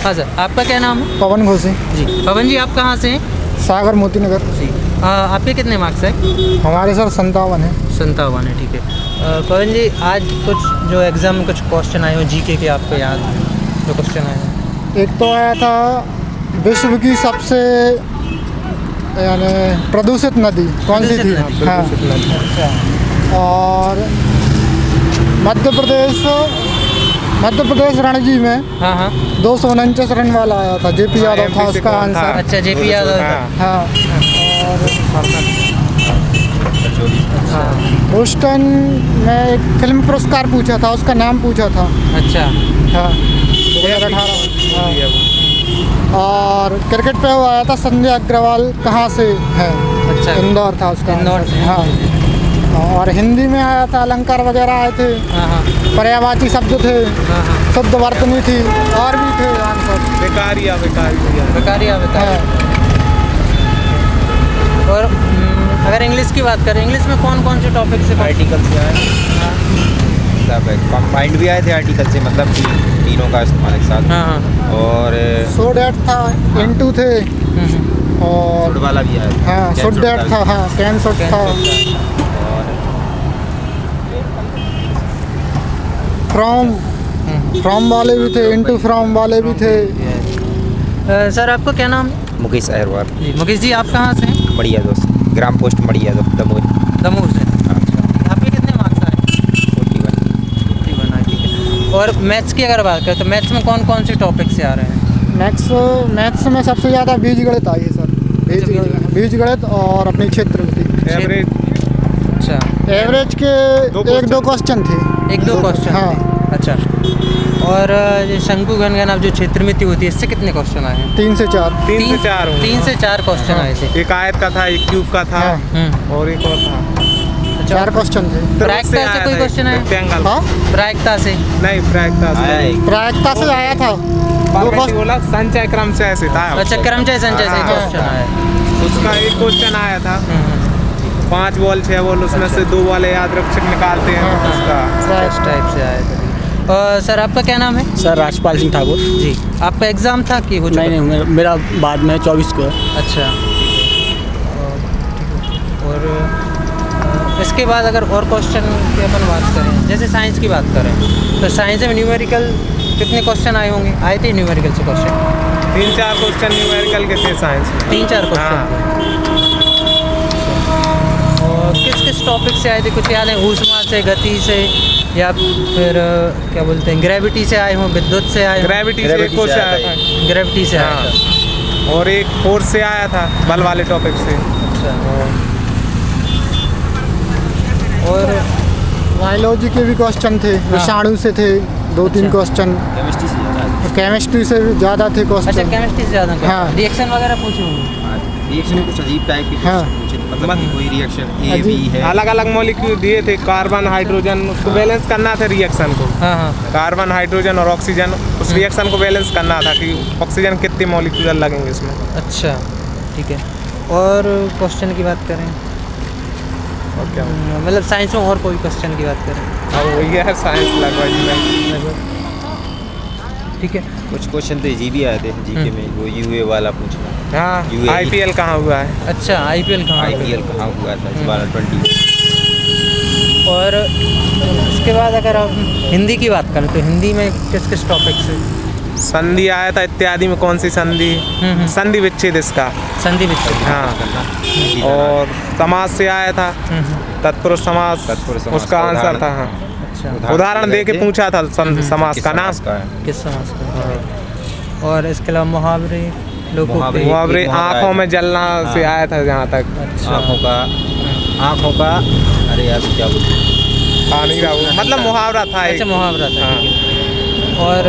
हाँ सर, आपका क्या नाम है? पवन घोषी। जी पवन जी, आप कहाँ से हैं? सागर मोती नगर। जी आपके कितने मार्क्स हैं? हमारे सर 57 है। 57 है, ठीक है। पवन जी, आज कुछ जो एग्ज़ाम में कुछ क्वेश्चन आए हो जीके के, आपको याद है जो क्वेश्चन आए हैं? एक तो आया था विश्व की सबसे यानी प्रदूषित नदी कौन सी थी? हाँ। अच्छा। और मध्य प्रदेश रणजी में हाँ हाँ। 249 रन वाला आया था। जेपी यादव था उसका आंसर। अच्छा, जेपी यादव। हाँ। और बोस्टन में एक फिल्म पुरस्कार पूछा था, उसका नाम पूछा था। अच्छा। हाँ, 2018। हाँ। और क्रिकेट पे वो आया था, संध्या अग्रवाल कहाँ से है? अच्छा, इंदौर था उसका। इंदौर से। हाँ। और हिंदी में आया था, अलंकार वगैरह आए थे, हाँ हाँ पर्यायवाची शब्द थे, हाँ हाँ। शुद्ध वर्तनी थी, और भी थे आंसर। बेकारिया बता। हाँ। और अगर इंग्लिश की बात करें, इंग्लिश में कौन कौन से टॉपिक से? आर्टिकल से आए, मतलब कंबाइंड भी आए थे आर्टिकल से, मतलब तीनों का इस्तेमाल एक साथ। हाँ हाँ। और सो डैट था, इनटू थे, और फुट वाला भी आया था। हाँ सो डैट था। हाँ, कैन शॉट था। फ्रॉम वाले भी थे, इनटू फ्रॉम वाले भी थे। सर, आपका क्या नाम है? मुकेश अहरवाल। जी मुकेश जी, आप कहाँ से हैं? बढ़िया दोस्त, ग्राम पोस्ट बढ़िया दोस्त, दमोह से। अच्छा। आपके कितने मार्क्स आए? 41 आए, ठीक है। और मैथ्स की अगर बात करें तो मैथ्स में कौन कौन से टॉपिक से आ रहे हैं? मैथ्स में सबसे ज़्यादा बीजगणित आई है सर। बीजगणित और अपनी क्षेत्रवृत्ति। एवरेज। अच्छा, एवरेज के एक दो क्वेश्चन थे। एक दो क्वेश्चन? हाँ। अच्छा। और ये शंकु गणगण अब जो क्षेत्रमिति होती है, इससे कितने क्वेश्चन आए हैं? 3 से 4। 3 से 4 क्वेश्चन आए थे। एक आयत का था, एक क्यूब का था, और एक और था। 4 क्वेश्चन थे। प्रायिकता से कोई क्वेश्चन आया? हाँ, प्रायिकता से नहीं, प्रायिकता से आया था। बोला संचय क्रम से ऐसे था। अच्छा, क्रमचय संचय से क्वेश्चन आया। उसका एक क्वेश्चन आया था, 5 बॉल 6 बॉल, उसमें से 2 बॉल याद रक्षक निकालते हैं। उसका इस टाइप से आया था। और सर, आपका क्या नाम है? सर, राजपाल सिंह ठाकुर। जी, आपका एग्ज़ाम था कि हो चुका? नहीं, मेरा बाद में 24 को है। अच्छा। और इसके बाद अगर और क्वेश्चन की अपन बात करें, जैसे साइंस की बात करें, तो साइंस में न्यूमेरिकल कितने क्वेश्चन आए होंगे? आए थे न्यूमेरिकल से क्वेश्चन? 3-4 क्वेश्चन न्यूमेरिकल के थे साइंस में। 3-4 क्वेश्चन। और किस किस टॉपिक से आए थे, कुछ याद है? ऊष्मा से, गति से, या फिर क्या बोलते हैं, ग्रेविटी से आए हों, विद्युत से आए? ग्रेविटी से एक क्वेश्चन आया था। ग्रेविटी से आया था। और एक फोर्स से आया था, बल वाले टॉपिक से। अच्छा। और बायोलॉजी के भी क्वेश्चन थे, विषाणु से थे 2-3 क्वेश्चन। केमिस्ट्री से भी ज़्यादा थे क्वेश्चन। अच्छा, केमिस्ट्री से ज़्यादा? हाँ। रिएक्शन वगैरह पूछे होंगे? रिएक्शन कुछ अजीब टाइप की हाँ। पूछे, मतलब कि कोई रिएक्शन ए बी है, अलग अलग मॉलिक्यूल दिए थे, कार्बन हाइड्रोजन, उसको बैलेंस करना था रिएक्शन को। हाँ हाँ। कार्बन हाइड्रोजन और ऑक्सीजन, उस रिएक्शन को बैलेंस करना था कि ऑक्सीजन कितने मॉलिक्यूल लगेंगे इसमें। अच्छा, ठीक है। और क्वेश्चन की बात करें, और क्या मतलब साइंस में और कोई क्वेश्चन की बात करें? हाँ, वही है साइंस लगभग। ठीक है। कुछ क्वेश्चन तो इजी भी आए थे जीके में, वो यूए वाला पूछना। हाँ, UAE आईपीएल कहाँ हुआ है? अच्छा, आईपीएल कहाँ हुआ था? 2020। और उसके बाद अगर हम हिंदी की बात करें तो हिंदी में किस किस टॉपिक से? संधि आया था, इत्यादि में कौन सी संधि? संधि विच्छेद इसका। संधि विच्छेद। हाँ। और समास से आया था, तत्पुरुष समास, उसका आंसर था। हाँ, अच्छा, उदाहरण दे के पूछा था समास का नाम। किस समास का? और इसके अलावा मुहावरे, मुहावरे आँखों में जलना से आया था जहाँ तक। अच्छा। आँखों का अरे यार क्या बोलते, मतलब मुहावरा था। अच्छा, मुहावरा था। हाँ। ठीक है। और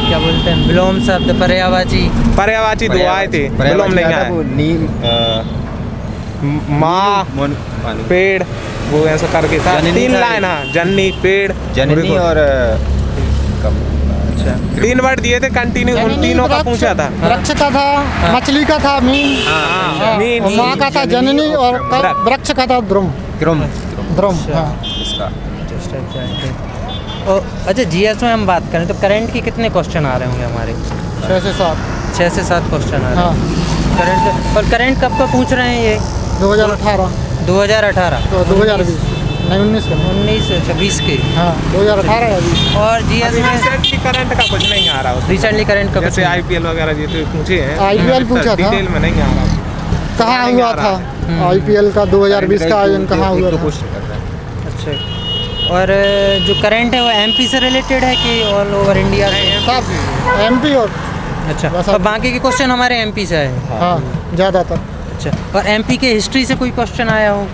क्या बोलते हैं, विलोम शब्द, पर्यायवाची 2 आए थे, विलोम नहीं आया। नीम, माँ, पेड़, वो ऐसा करके था। 3 लाइन। हाँ, जननी, पेड़, जननी और 3 वर्ड दिए थे कंटिन्यू, उन तीनों का पूछा था। वृक्ष का था, मछली का था मीन, और माँ का था जननी, और वृक्ष का था ध्रुम। क्रम। हाँ। इसका और अच्छा जीएस में हम बात करें तो करंट की कितने क्वेश्चन आ रहे होंगे हमारे? 6 से 7। 6 से 7 क्वेश्चन आ रहे हाँ हैं करंट। और करंट कब का पूछ रहे हैं ये? 2018 2018 तो 2020 नहीं 19 का 19 अच्छा 20 के। हाँ 2018 या 20। और जीएस में रिसेंटली करंट का कुछ नहीं आ रहा उसमें। रिसेंटली करंट का जैसे आईपीएल वगैरह ये तो पूछे हैं, IPL पूछा था। डिटेल में नहीं आ रहा। कहाँ नहीं हुआ आ रहा था IPL का 2020 का आयोजन कहाँ हुआ था? क्वेश्चन कर रहा है। अच्छा। और जो करंट है वो एमपी से रिलेटेड है कि ऑल ओवर इंडिया से? सब MP और अच्छा। बस और बाकी के क्वेश्चन हमारे एमपी से है? हाँ ज़्यादातर। अच्छा। और एमपी के हिस्ट्री से कोई क्वेश्चन आया हो?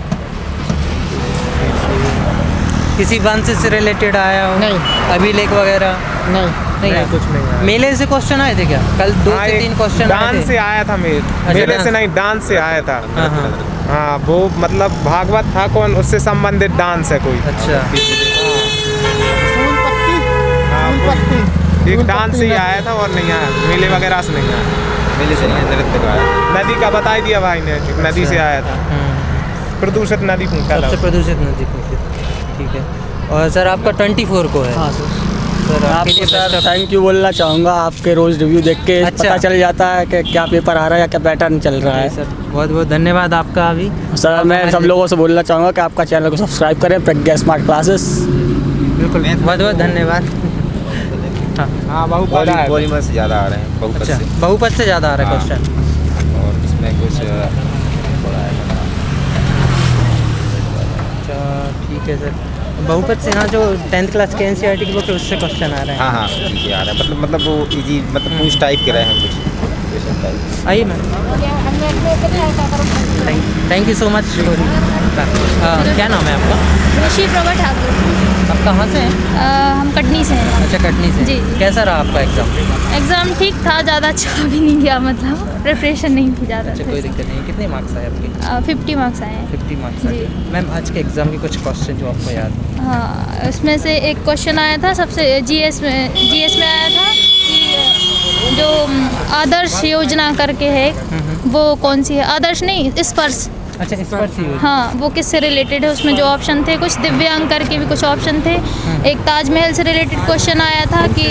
किसी वंश से रिलेटेड आया हो? नहीं। अभिलेख वगैरह नहीं नहीं आया? कुछ नहीं आया। मेले से क्वेश्चन आए थे क्या? कल 2 से 3 क्वेश्चन आए डांस थे। से आया था मेले डांस। से नहीं, डांस से आया था। हाँ हाँ। हाँ वो मतलब भागवत था कौन, उससे संबंधित डांस है कोई। अच्छा। फूल पत्ती हाँ, फूल पत्ती एक फूल डांस पत्ती से ही में- आया था और नहीं आया, मेले वगैरह से नहीं आया। मेले से नहीं नृत्य का आया था। नदी का बता ही दिया भाई ने, नदी से आया था। प्रदूषित नदी पूछा था। सबसे प्रदूषित नदी पूछी। ठीक है। और सर आपका 24 को है? हाँ सर। सर आपके लिए आपको best sir of- thank you बोलना चाहूँगा। आपके रोज़ रिव्यू देख के अच्छा। पता चल जाता है कि क्या पेपर आ रहा है या क्या पैटर्न चल रहा है। सर बहुत बहुत धन्यवाद आपका। अभी सर मैं सब लोगों से बोलना चाहूँगा कि आपका चैनल को सब्सक्राइब करें, प्रज्ञा स्मार्ट क्लासेस। बिल्कुल बहुत बहुत धन्यवाद। हाँ हाँ बहुत बड़ा है। पॉलीमर से ज़्यादा आ रहे हैं, बहुपद अच्छा से। बहुपद से ज़्यादा आ रहा है हाँ। क्वेश्चन। और इसमें कुछ थोड़ा है। अच्छा ठीक है सर। बहुपद से हाँ जो 10th क्लास के एनसीईआरटी की बुक है उससे क्वेश्चन आ रहे हैं। हाँ हाँ ठीक है आ रहा है, मतलब वो इजी मतलब पूछ टाइप के रहे हैं कुछ क्वेश्चन टाइप। आइए ma'am. Thank you so much. क्या नाम है आपका? ऋषि प्रभा ठाकुर। आप कहाँ से हैं? हम कटनी से हैं। अच्छा कटनी से। जी। कैसा रहा आपका एग्ज़ाम? एग्ज़ाम ठीक था, ज़्यादा अच्छा भी नहीं गया, मतलब प्रिपरेशन नहीं थी ज़्यादा। अच्छा कोई दिक्कत नहीं। कितने मार्क्स आए आपके? 50 मार्क्स आए हैं। 50 मार्क्स आए। जी। मैम आज के एग्ज़ाम के कुछ क्वेश्चन जो आपको याद है? हाँ उसमें से एक क्वेश्चन आया था सबसे जीएस में आया था कि जो आदर्श योजना करके है वो कौन सी है? आदर्श नहीं, स्पर्श। अच्छा इस पर सी हाँ वो किससे रिलेटेड है? उसमें जो ऑप्शन थे कुछ दिव्यांग करके भी कुछ ऑप्शन थे। एक ताजमहल से रिलेटेड क्वेश्चन आया था कि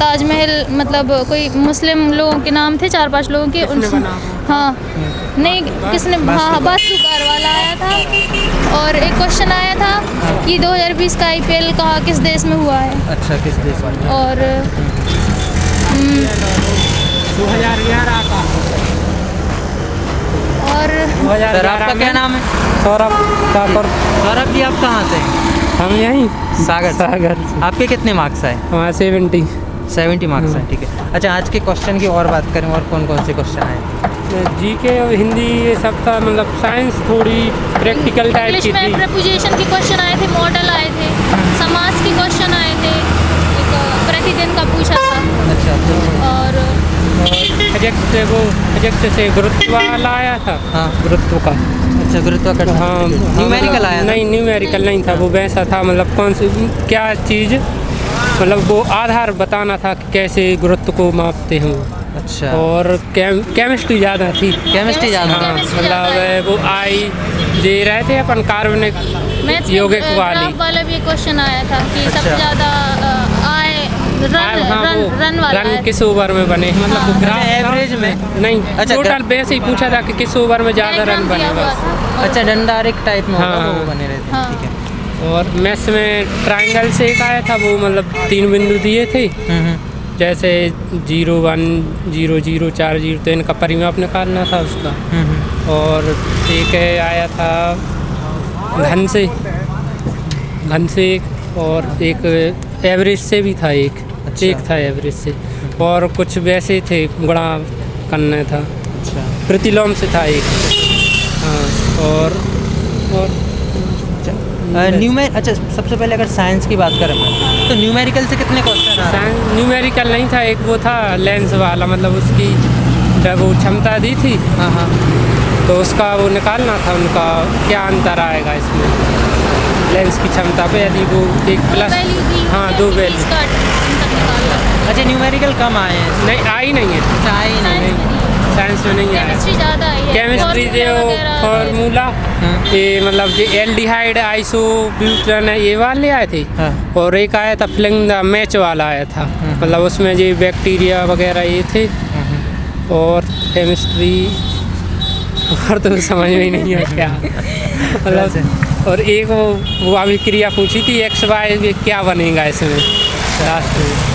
ताजमहल मतलब कोई मुस्लिम लोगों के नाम थे 4-5 लोगों के उनसे। हाँ नहीं किसने, हाँ वास्तुकार वाला आया था। और एक क्वेश्चन आया था कि 2020 का IPL कहाँ किस देश में हुआ है? अच्छा किस देश में? और 2011 का। और सर आपका क्या नाम है? सौरभ ठाकुर। सौरभ जी आप कहाँ से? हम यहीं सागर से। सागर आपके कितने मार्क्स आए? हमारे 70 मार्क्स हैं। ठीक है। अच्छा आज के क्वेश्चन की और बात करें, और कौन कौन से क्वेश्चन आए? GK और हिंदी ये सब था, मतलब साइंस थोड़ी प्रैक्टिकल टाइप इंग्लिश की में थी। प्रपोजिशन के क्वेश्चन आए थे, मॉडल आए थे, समास के क्वेश्चन आए थे, एक प्रतिदिन का पूछा था। अच्छा और प्रोजेक्ट से गुरुत्व वाला आया था। हाँ गुरुत्व का। अच्छा गुरुत्वाकर्षण। हाँ न्यूमेरिकल आया था? नहीं न्यूमेरिकल नहीं था, वो वैसा था मतलब कौन सी क्या चीज़, मतलब वो आधार बताना था कि कैसे गुरुत्व को मापते हैं। अच्छा और केमिस्ट्री ज़्यादा थी। केमिस्ट्री ज़्यादा? हाँ केमिस्ट्री ज़्यादा है। मतलब वो दे रहे थे अपन कार्बनिक मैथ्स यौगिक में वाली। ग्राफ वाला भी क्वेश्चन आया था कि अच्छा। सबसे ज़्यादा रन वाला रन है। किस ओवर में बने, मतलब वो हाँ। ग्राफ अच्छा, था। एवरेज में? नहीं अच्छा, टोटल वैसे ही पूछा था कि किस ओवर में ज़्यादा रन डायग्राम बने दिया हुआ बस। था। अच्छा डंडारिक टाइप में होगा हाँ। वो बने रहते हैं। हाँ। ठीक है। और मैथ्स में ट्राइंगल से एक आया था, वो मतलब 3 बिंदु दिए थे, जैसे 0 1 0 0 4 0, तो इनका परिमाप निकालना था उसका। और एक आया था घन से एक, और एक एवरेज से भी था एक। अच्छा। एक था एवरेज से, और कुछ वैसे थे गुणा करना था। अच्छा प्रतिलोम से था एक। हाँ और अच्छा सबसे पहले अगर साइंस की बात करें तो न्यूमेरिकल से कितने क्वेश्चन आ रहे हैं? न्यूमेरिकल नहीं था, एक वो था लेंस वाला, मतलब उसकी जब वो क्षमता दी थी हाँ हाँ तो उसका वो निकालना था, उनका क्या अंतर आएगा इसमें लेंस की क्षमता पे, यदि वो एक प्लस। वैल्यू दी। हाँ 2 वैल्यू। इसका अंतर निकालना। अच्छा न्यूमेरिकल कम आए हैं? नहीं आई नहीं है। अच्छा आए ही नहीं। साइंस में नहीं आया। केमिस्ट्री ज़्यादा आई है। केमिस्ट्री जो फॉर्मूला ये मतलब जो एल्डिहाइड आइसोब्यूटेन है ये वाले आए थे। हाँ। और एक आया था फ्लिंग द मैच वाला आया था, मतलब उसमें जो बैक्टीरिया वगैरह ये थे। और केमिस्ट्री और तो समझ में ही नहीं है क्या मतलब। और एक वो अभिक्रिया पूछी थी एक्स वाई क्या बनेगा इसमें लास्ट में।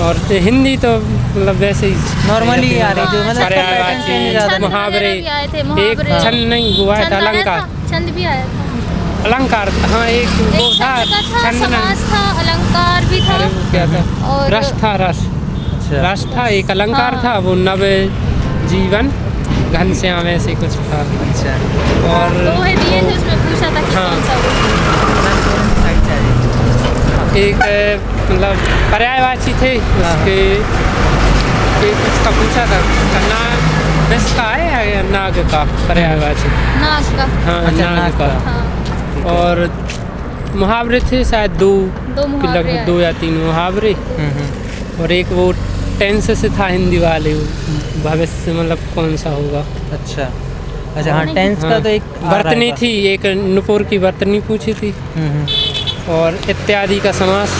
और हिंदी तो मतलब वैसे ही नॉर्मली आ रही जो मतलब इसका पैटर्न चेंज ज़्यादा पर्यायवाची नहीं। मुहावरे भी आए थे, एक मुहावरे। छंद नहीं वो आया था छंद आया अलंकार। था, छंद भी आया था। अलंकार हाँ एक वो एक था छंद का था, छंद समास नहीं। था, अलंकार भी था। अरे वो क्या था और रस था रस अच्छा रस था एक अलंकार हाँ। था वो नव जीवन घनश्याम ऐसे कुछ था। अच्छा और दोहे दिए थे उसमें पूछा था कि हाँ। कौन सा वो। एक मतलब पर्यायवाची थे उसके एक उसका पूछा था ना बस का है या नाग का पर्यायवाची। नाग का। हाँ अच्छा, नाग नाग का। का। हाँ। और मुहावरे थे शायद दो मुहावरे लगभग आए। 2 या 3 मुहावरे। और एक वो टेंस से था हिंदी वाले वो भविष्य मतलब कौन सा होगा। अच्छा अच्छा हाँ टेंस का हाँ, तो एक आ रहा वर्तनी है थी एक नुपुर की वर्तनी पूछी थी। और इत्यादि का समास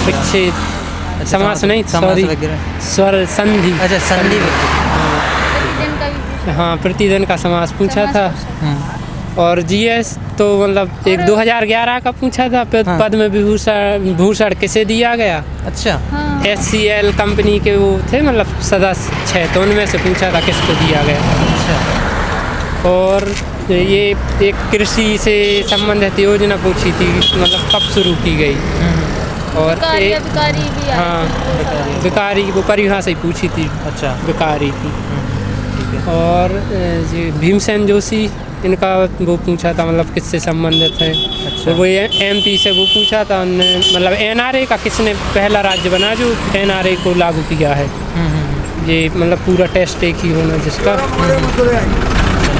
विच्छेद समास नहीं समास सॉरी वगैरह। स्वर संधि। अच्छा संधि प्रतिदिन का भी पूछा। हाँ प्रतिदिन का समास पूछा समास था। पूछा। और जीएस तो मतलब एक 2011 का पूछा था हाँ। पद्म भूषण किसे दिया गया। अच्छा हाँ। HCL कंपनी के वो थे मतलब सदस्य 6 तो उनमें से पूछा था किसको दिया गया। अच्छा और ये एक कृषि से संबंधित योजना पूछी थी मतलब कब शुरू की गई। और विकारी एक विकारी भी आए हाँ थे। विकारी वो परिभाषा ही पूछी थी अच्छा विकारी की। और ये भीमसेन जोशी इनका वो पूछा था मतलब किससे संबंधित है। अच्छा। तो वो MP से वो पूछा था उनने मतलब NRA का किसने पहला राज्य बना जो NRA को लागू किया है। ये मतलब पूरा टेस्ट एक ही होना जिसका।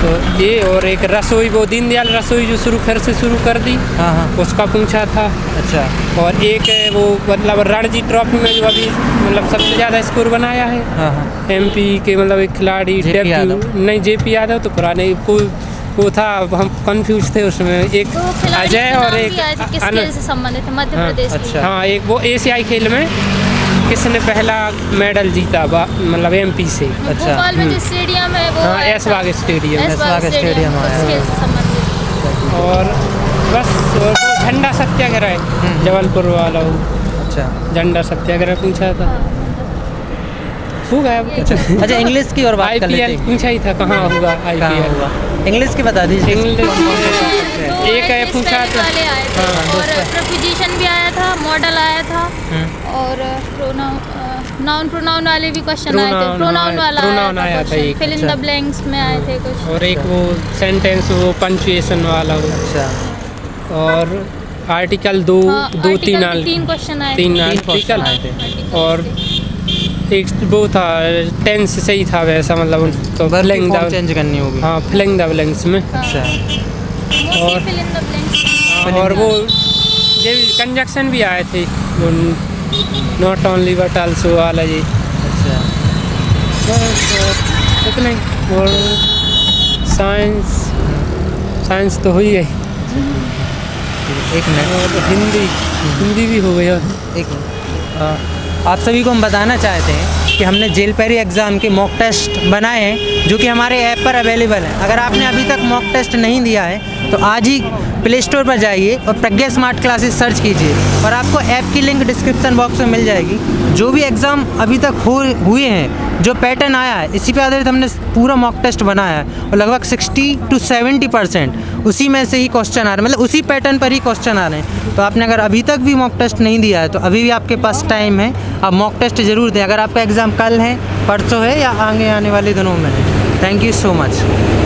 तो ये और एक रसोई वो दीनदयाल रसोई जो फिर से शुरू कर दी हाँ हाँ उसका पूछा था। अच्छा और एक वो मतलब रणजी ट्रॉफी में जो अभी मतलब सबसे ज़्यादा स्कोर बनाया है हाँ हाँ MP के मतलब एक खिलाड़ी JP यादव। नहीं JP यादव तो पुराने कोई वो था हम कंफ्यूज थे उसमें एक तो वो खिलाड़ी अजय के और नाम एक भी आए थे, किस खेल से संबंधित है मध्य हाँ, प्रदेश की। अच्छा। हाँ एक वो एशियाई खेल में किसने पहला मेडल जीता मतलब MP से। अच्छा। भोपाल में जो स्टेडियम है वो हाँ आया था। ऐशबाग स्टेडियम। ऐशबाग स्टेडियम आया उस है। खेल से संबंधित। और बस वो झंडा सत्याग्रह जबलपुर वाला वो अच्छा झंडा सत्याग्रह पूछा था हो गया। अच्छा इंग्लिश की और बात कर लेते IPL हैं। पूछा ही था कहाँ होगा कहाँ IPL। होगा इंग्लिश की बता दीजिए एक है पूछा था वाले आए थे और प्रोपोजिशन भी आया था मॉडल आया था और नाउन प्रोनाउन वाले भी क्वेश्चन आए थे। Pronoun, प्रोनाउन हाँ, वाला pronoun आया आया था था एक। फिल इन अच्छा। द ब्लैंक्स में आए थे कुछ। और एक वो सेंटेंस वो पंचुएशन वाला वो। अच्छा और आर्टिकल दो हाँ, दो तीन आर्टिकल के 3 क्वेश्चन आए थे। तीन question आर्टिकल आए थे। आर्टिकल और एक वो था टेंस सही था वैसा मतलब उनको वर्ब की filling फॉर्म the- चेंज करनी होगी हाँ फिलिंग द ब्लैंक्स में। अच्छा mostly fill in the blanks. और वो ये कंजक्शन भी आए थे नॉट ओनली बट आल्सो वाला ये अच्छा बस और इतना ही। और साइंस तो हुई है। एक मिनट और हिंदी भी हो गई। और एक मिनट आप सभी को हम बताना चाहते हैं कि हमने जेल पेरी एग्ज़ाम के मॉक टेस्ट बनाए हैं जो कि हमारे ऐप पर अवेलेबल हैं। अगर आपने अभी तक मॉक टेस्ट नहीं दिया है तो आज ही प्ले स्टोर पर जाइए और प्रज्ञा स्मार्ट क्लासेस सर्च कीजिए और आपको ऐप की लिंक डिस्क्रिप्शन बॉक्स में मिल जाएगी। जो भी एग्ज़ाम अभी तक हुए हैं जो पैटर्न आया है इसी पे आधारित हमने पूरा मॉक टेस्ट बनाया है और लगभग 60 to 70% उसी में से ही क्वेश्चन आ रहे हैं मतलब उसी पैटर्न पर ही क्वेश्चन आ रहे हैं। तो आपने अगर अभी तक भी मॉक टेस्ट नहीं दिया है तो अभी भी आपके पास टाइम है, आप मॉक टेस्ट ज़रूर दें। अगर आपका एग्ज़ाम कल है परसों है या आगे आने वाले दिनों में है। Thank you so much.